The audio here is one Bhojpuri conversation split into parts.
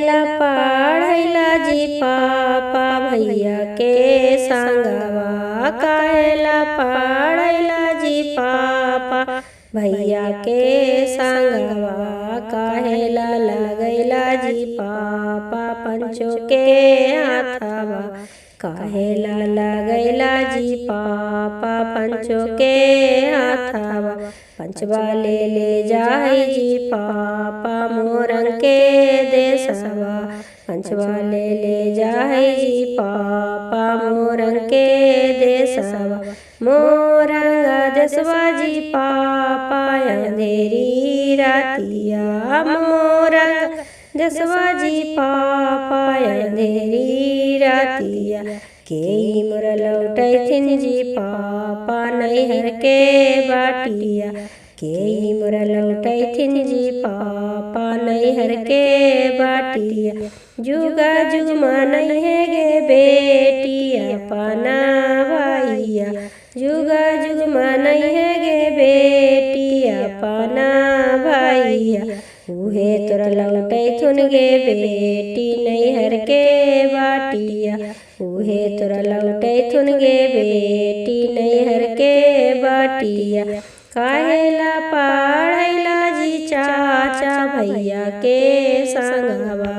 काहेला पढ़ैला जी पापा भैया के संगवा। काहेला पढ़ैला जी पापा भैया के संगवा। काहेला लगैला जी पापा पंचों के हाथवा। काहेला लगैला जी पापा पंचों के हाथवा। पंचवा ले जाई जी पापा मोरंग के देशवा। पंचवा ले जाई जी पापा मोरंग के देशवा। मोरंग देशवा जी पापा अंधेरी रातिया। मोरंग देशवा जी पापा अंधेरी रातिया। के मोर लौटैथिन जी पापा नैहर के बाटिया। के मोर लौटैथिन जी पापा नैहर के बाटिया। जुगा जुग मनई है गे बेटिया पाना भैया। जुगा जुग मनई है गे बेटिया पाना भैया। उहे तोरा लौटैथुन गे बेटी नैहर के बाटिया। उहे तोरा लौटैथुन गे बेटी नैहर के बाटिया। काहेला पढ़ैला जी चाचा भैया के संगवा।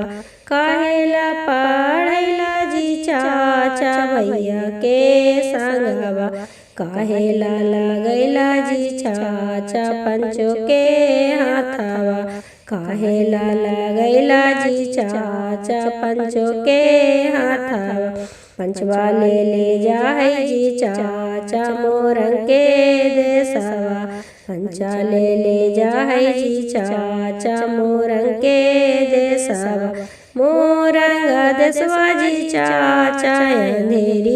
काहेला पढ़ैला जी चाचा भैया के संगवा। काहेला लगैला जी चाचा पंचों के हाथवा। काहेला लगैला जी चाचा पंचों के हाथवा। पंचवा ले जाई जी चाचा मोरंग के देशवा। पंचा ले जाई जी चाचा मोरंग के देशवा। मोरंग देशवा जी चाचा अंधेरी